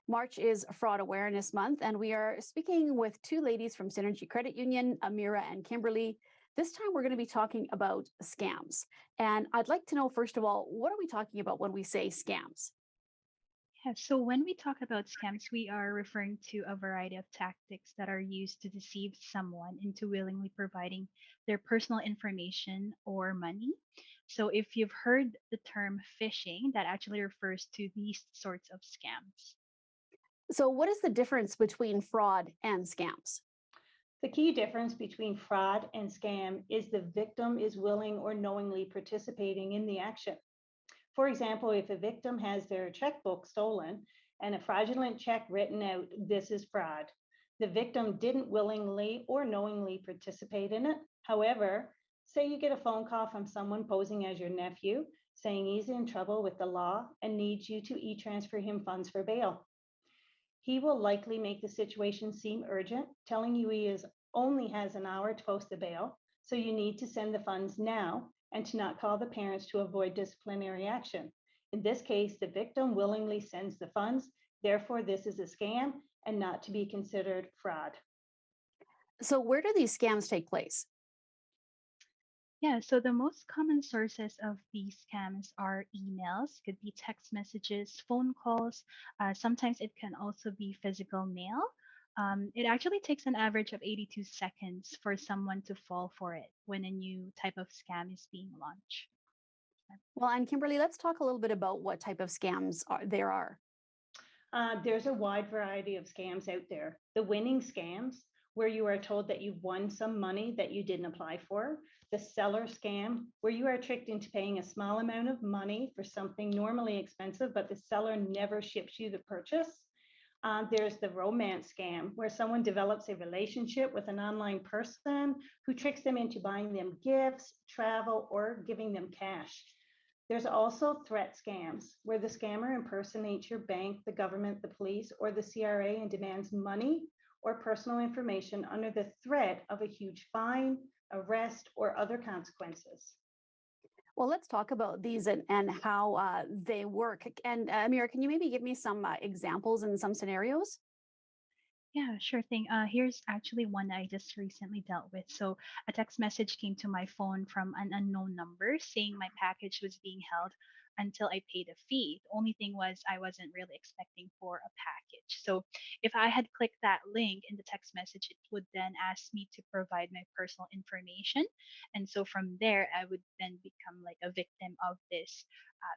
March is Fraud Awareness Month, and we are speaking with two ladies from Synergy Credit Union, Amira and Kimberly. This time we're going to be talking about scams. And I'd like to know, first of all, what are we talking about when we say scams? Yeah, so when we talk about scams, we are referring to a variety of tactics that are used to deceive someone into willingly providing their personal information or money. So if you've heard the term phishing, that actually refers to these sorts of scams. So, what is the difference between fraud and scams? The key difference between fraud and scam is the victim is willing or knowingly participating in the action. For example, if a victim has their checkbook stolen and a fraudulent check written out, this is fraud. The victim didn't willingly or knowingly participate in it. However, say you get a phone call from someone posing as your nephew, saying he's in trouble with the law and needs you to e-transfer him funds for bail. He will likely make the situation seem urgent, telling you only has an hour to post the bail, so you need to send the funds now and to not call the parents to avoid disciplinary action. In this case, the victim willingly sends the funds, therefore this is a scam and not to be considered fraud. So, where do these scams take place? Yeah, so the most common sources of these scams are emails, could be text messages, phone calls. Sometimes it can also be physical mail. It actually takes an average of 82 seconds for someone to fall for it when a new type of scam is being launched. Well, and Kimberly, let's talk a little bit about what type of scams there are. There's a wide variety of scams out there. The winning scams, where you are told that you've won some money that you didn't apply for. The seller scam, where you are tricked into paying a small amount of money for something normally expensive, but the seller never ships you the purchase. There's the romance scam, where someone develops a relationship with an online person who tricks them into buying them gifts, travel, or giving them cash. There's also threat scams, where the scammer impersonates your bank, the government, the police, or the CRA and demands money or personal information under the threat of a huge fine, arrest, or other consequences. Well, let's talk about these and how they work. And Amira, can you maybe give me some examples and some scenarios? Yeah, sure thing. Here's actually one I just recently dealt with. So, a text message came to my phone from an unknown number saying my package was being held until I paid a fee. The only thing was I wasn't really expecting for a package. So, if I had clicked that link in the text message, it would then ask me to provide my personal information. And so from there, I would then become like a victim of this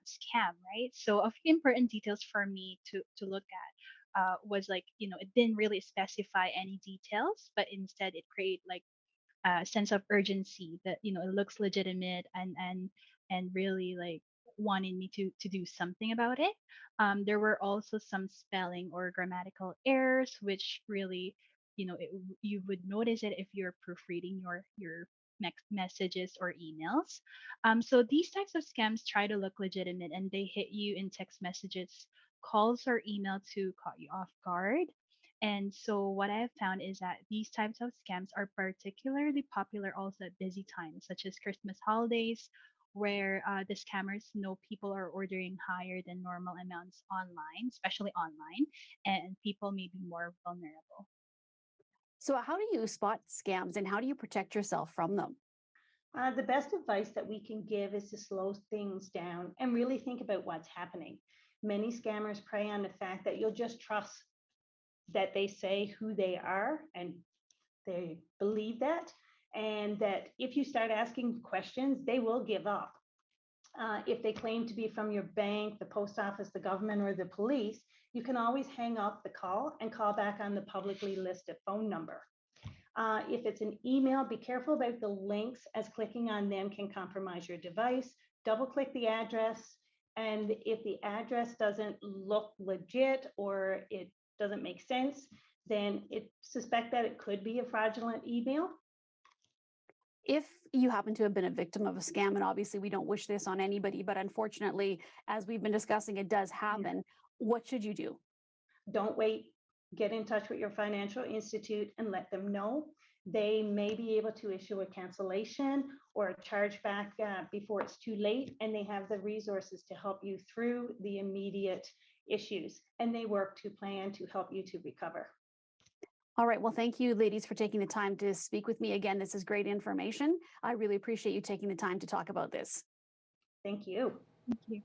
scam, right? So, a few important details for me to look at was like it didn't really specify any details, but instead it created like a sense of urgency that it looks legitimate and really like wanting me to do something about it. There were also some spelling or grammatical errors which really you would notice it if you're proofreading your messages or emails. So these types of scams try to look legitimate and they hit you in text messages, calls, or email to caught you off guard. And so what I have found is that these types of scams are particularly popular also at busy times, such as Christmas holidays, where the scammers know people are ordering higher than normal amounts online, especially online, and people may be more vulnerable. So, how do you spot scams and how do you protect yourself from them? The best advice that we can give is to slow things down and really think about what's happening. Many scammers prey on the fact that you'll just trust that they say who they are and they believe that, and that if you start asking questions, they will give up. If they claim to be from your bank, the post office, the government, or the police, you can always hang up the call and call back on the publicly listed phone number. If it's an email, be careful about the links, as clicking on them can compromise your device. Double click the address. And if the address doesn't look legit or it doesn't make sense, then suspect that it could be a fraudulent email. If you happen to have been a victim of a scam, and obviously we don't wish this on anybody, but unfortunately, as we've been discussing, it does happen. What should you do? Don't wait. Get in touch with your financial institute and let them know. They may be able to issue a cancellation or a chargeback before it's too late, and they have the resources to help you through the immediate issues, and they work to plan to help you to recover. All right. Well, thank you, ladies, for taking the time to speak with me again. This is great information. I really appreciate you taking the time to talk about this. Thank you. Thank you.